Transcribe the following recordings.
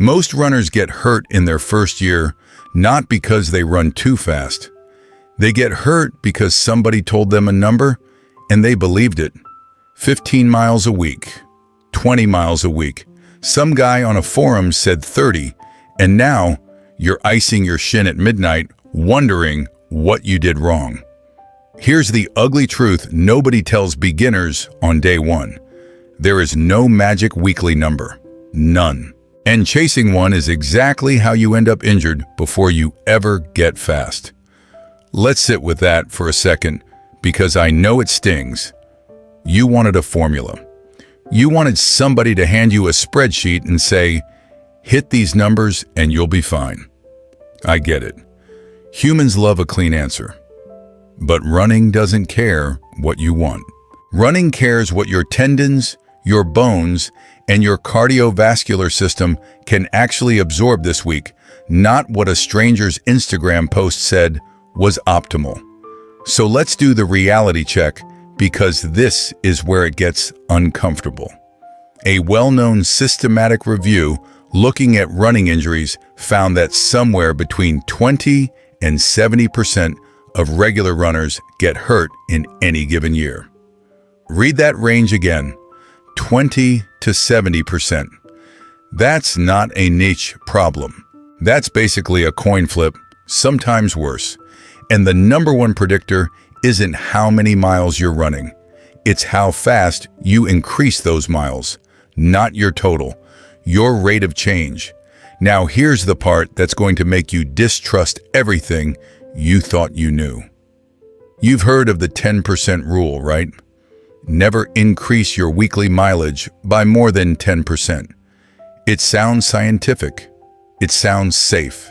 Most runners get hurt in their first year, not because they run too fast. They get hurt because somebody told them a number and they believed it. 15 miles a week, 20 miles a week. Some guy on a forum said 30, and now you're icing your shin at midnight, wondering what you did wrong. Here's the ugly truth nobody tells beginners on day one. There is no magic weekly number. None. And chasing one is exactly how you end up injured before you ever get fast. Let's sit with that for a second, because I know it stings. You wanted a formula. You wanted somebody to hand you a spreadsheet and say, hit these numbers and you'll be fine. I get it. Humans love a clean answer. But running doesn't care what you want. Running cares what your tendons, your bones, and your cardiovascular system can actually absorb this week, not what a stranger's Instagram post said was optimal. So let's do the reality check, because this is where it gets uncomfortable. A well-known systematic review looking at running injuries found that somewhere between 20 and 70% of regular runners get hurt in any given year. Read that range again, 20 to 70%. That's not a niche problem. That's basically a coin flip, sometimes worse. And the number one predictor isn't how many miles you're running. It's how fast you increase those miles, not your total, your rate of change. Now here's the part that's going to make you distrust everything you thought you knew. You've heard of the 10% rule, right? Never increase your weekly mileage by more than 10%. It sounds scientific. It sounds safe.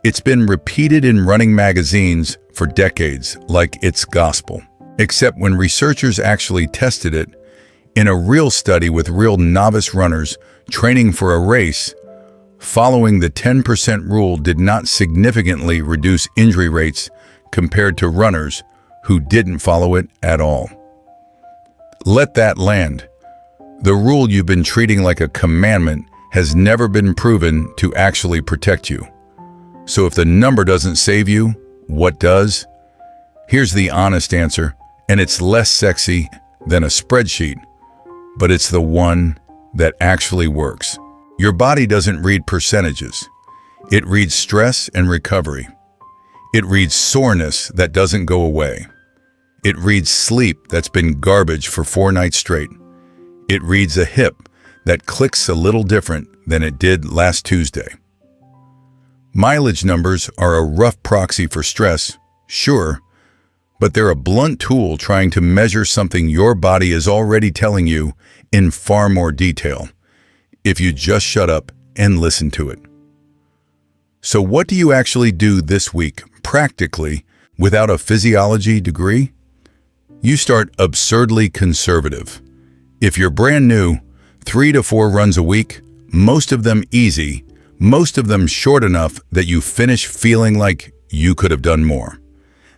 It's been repeated in running magazines for decades like it's gospel. Except when researchers actually tested it, in a real study with real novice runners training for a race, following the 10% rule did not significantly reduce injury rates compared to runners who didn't follow it at all. Let that land. The rule you've been treating like a commandment has never been proven to actually protect you. So if the number doesn't save you, what does? Here's the honest answer, and it's less sexy than a spreadsheet, but it's the one that actually works. Your body doesn't read percentages. It reads stress and recovery. It reads soreness that doesn't go away. It reads sleep that's been garbage for 4 nights straight. It reads a hip that clicks a little different than it did last Tuesday. Mileage numbers are a rough proxy for stress, sure, but they're a blunt tool trying to measure something your body is already telling you in far more detail, if you just shut up and listen to it. So what do you actually do this week, practically, without a physiology degree? You start absurdly conservative. If you're brand new, 3 to 4 runs a week, most of them easy, most of them short enough that you finish feeling like you could have done more.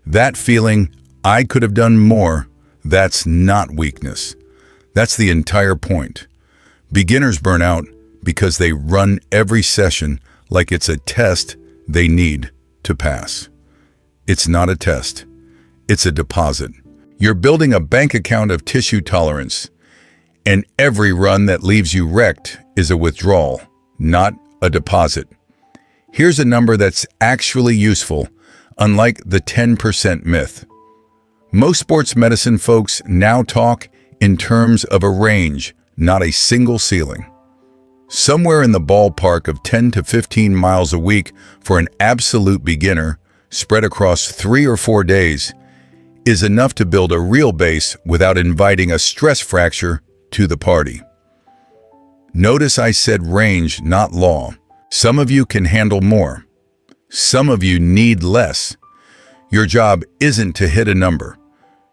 That feeling, I could have done more, that's not weakness. That's the entire point. Beginners burn out because they run every session like it's a test they need to pass. It's not a test. It's a deposit. You're building a bank account of tissue tolerance, and every run that leaves you wrecked is a withdrawal, not a deposit. Here's a number that's actually useful, unlike the 10% myth. Most sports medicine folks now talk in terms of a range, not a single ceiling. Somewhere in the ballpark of 10 to 15 miles a week for an absolute beginner, spread across 3 or 4 days, is enough to build a real base without inviting a stress fracture to the party. Notice I said range, not law. Some of you can handle more. Some of you need less. Your job isn't to hit a number.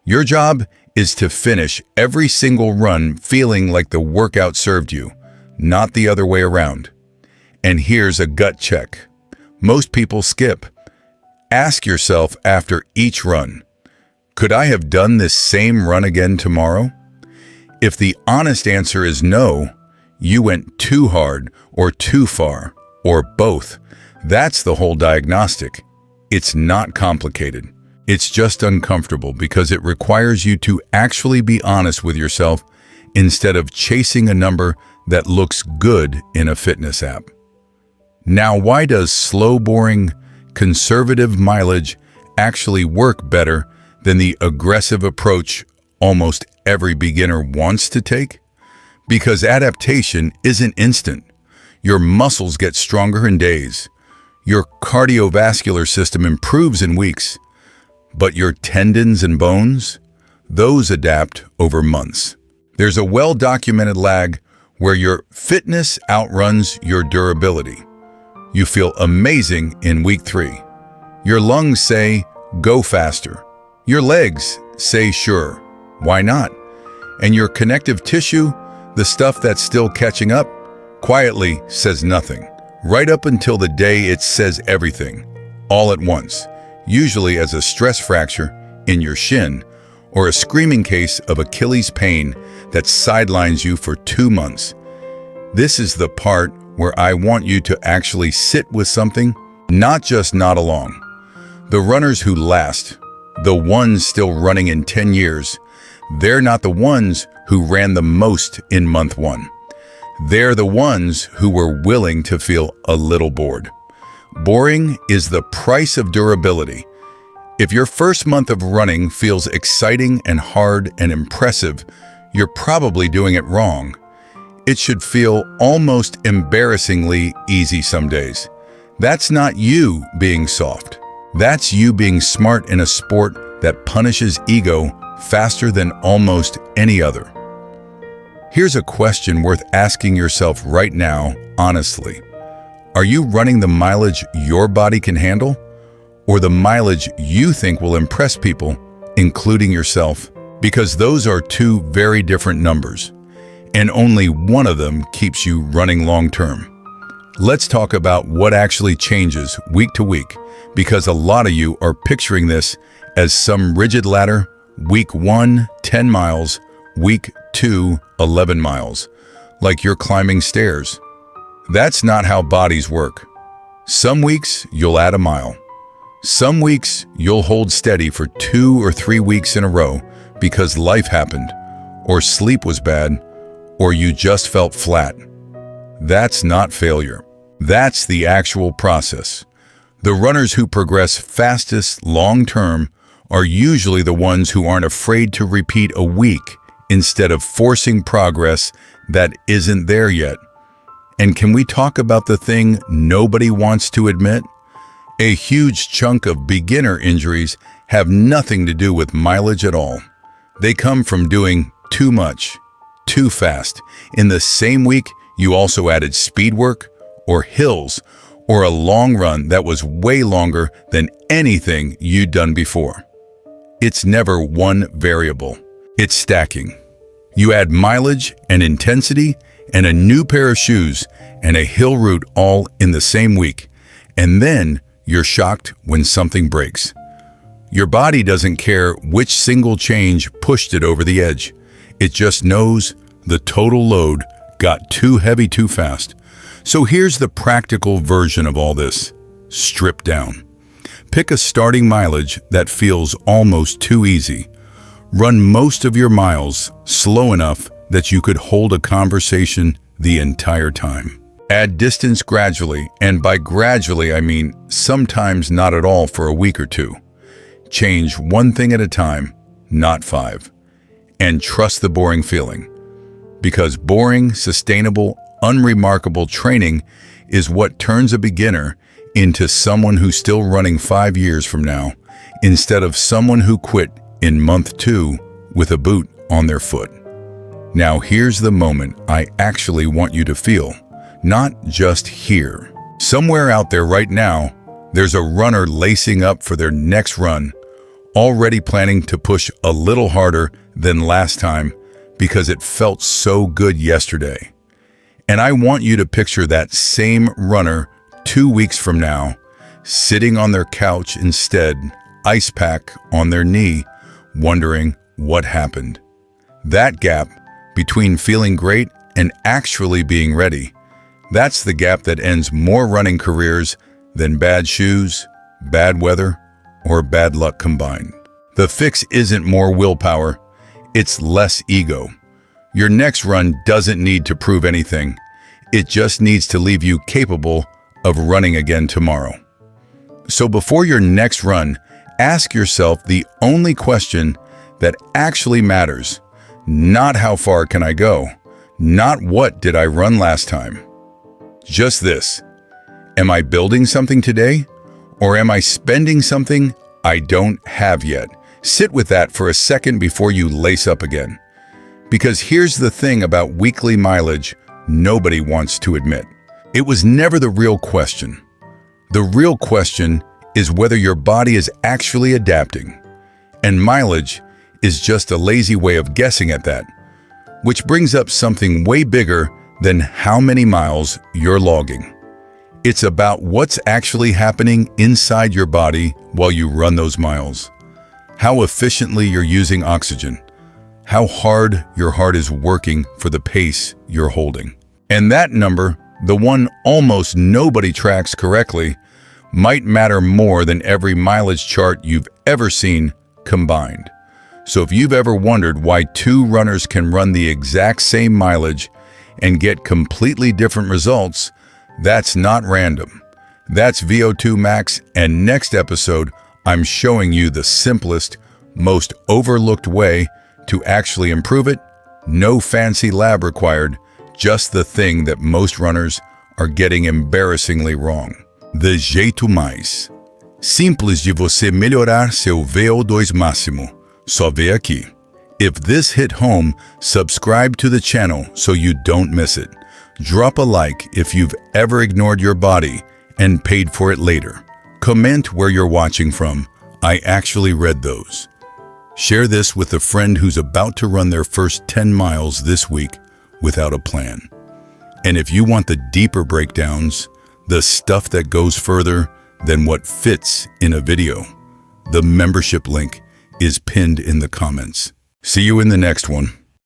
Your job is to finish every single run feeling like the workout served you, not the other way around. And here's a gut check. Most people skip. Ask yourself after each run, could I have done this same run again tomorrow? If the honest answer is no, You went too hard or too far, or both. That's the whole diagnostic. It's not complicated. It's just uncomfortable because it requires you to actually be honest with yourself instead of chasing a number that looks good in a fitness app. Now, why does slow, boring, conservative mileage actually work better than the aggressive approach almost every beginner wants to take? Because adaptation isn't instant. Your muscles get stronger in days. Your cardiovascular system improves in weeks. But your tendons and bones, those adapt over months. There's a well-documented lag where your fitness outruns your durability. You feel amazing in week 3. Your lungs say, go faster. Your legs say, sure, why not? And your connective tissue, the stuff that's still catching up, quietly says nothing, right up until the day it says everything, all at once, usually as a stress fracture in your shin or a screaming case of Achilles pain that sidelines you for 2 months. This is the part where I want you to actually sit with something, not just nod along. The runners who last, the ones still running in 10 years, they're not the ones who ran the most in month 1. They're the ones who were willing to feel a little bored. Boring is the price of durability. If your first month of running feels exciting and hard and impressive, you're probably doing it wrong. It should feel almost embarrassingly easy some days. That's not you being soft. That's you being smart in a sport that punishes ego faster than almost any other. Here's a question worth asking yourself right now, honestly. Are you running the mileage your body can handle, or the mileage you think will impress people, including yourself? Because those are 2 very different numbers, and only one of them keeps you running long-term. Let's talk about what actually changes week to week, because a lot of you are picturing this as some rigid ladder: week 1, 10 miles, week 2, 11 miles, like you're climbing stairs. That's not how bodies work. Some weeks you'll add a mile. Some weeks you'll hold steady for 2 or 3 weeks in a row because life happened, or sleep was bad, or you just felt flat. That's not failure. That's the actual process. The runners who progress fastest long-term are usually the ones who aren't afraid to repeat a week instead of forcing progress that isn't there yet. And can we talk about the thing nobody wants to admit? A huge chunk of beginner injuries have nothing to do with mileage at all. They come from doing too much, too fast. In the same week, you also added speed work, or hills, or a long run that was way longer than anything you'd done before. It's never one variable. It's stacking. You add mileage and intensity and a new pair of shoes and a hill route all in the same week, and then you're shocked when something breaks. Your body doesn't care which single change pushed it over the edge. It just knows the total load got too heavy too fast. So here's the practical version of all this, stripped down. Pick a starting mileage that feels almost too easy. Run most of your miles slow enough that you could hold a conversation the entire time. Add distance gradually, and by gradually I mean sometimes not at all for a week or 2. Change one thing at a time, not 5. And trust the boring feeling. Because boring, sustainable, unremarkable training is what turns a beginner into someone who's still running 5 years from now, instead of someone who quit in month 2 with a boot on their foot. Now here's the moment I actually want you to feel, not just hear. Somewhere out there right now, there's a runner lacing up for their next run, already planning to push a little harder than last time because it felt so good yesterday. And I want you to picture that same runner 2 weeks from now, sitting on their couch instead, ice pack on their knee, wondering what happened. That gap between feeling great and actually being ready. That's the gap that ends more running careers than bad shoes, bad weather, or bad luck combined. The fix isn't more willpower, it's less ego. Your next run doesn't need to prove anything. It just needs to leave you capable of running again tomorrow. So before your next run, ask yourself the only question that actually matters. Not how far can I go? Not what did I run last time? Just this. Am I building something today? Or am I spending something I don't have yet? Sit with that for a second before you lace up again. Because here's the thing about weekly mileage nobody wants to admit. It was never the real question. The real question is whether your body is actually adapting. And mileage is just a lazy way of guessing at that. Which brings up something way bigger than how many miles you're logging. It's about what's actually happening inside your body while you run those miles. How efficiently you're using oxygen. How hard your heart is working for the pace you're holding. And that number, the one almost nobody tracks correctly, might matter more than every mileage chart you've ever seen combined. So if you've ever wondered why two runners can run the exact same mileage and get completely different results, that's not random. That's VO2 max, and next episode, I'm showing you the simplest, most overlooked way to actually improve it. No fancy lab required, just the thing that most runners are getting embarrassingly wrong. The jeito mais simples de você melhorar seu VO2 máximo. Só vê aqui. If this hit home, subscribe to the channel so you don't miss it. Drop a like if you've ever ignored your body and paid for it later. Comment where you're watching from. I actually read those. Share this with a friend who's about to run their first 10 miles this week without a plan. And if you want the deeper breakdowns, the stuff that goes further than what fits in a video, the membership link is pinned in the comments. See you in the next one.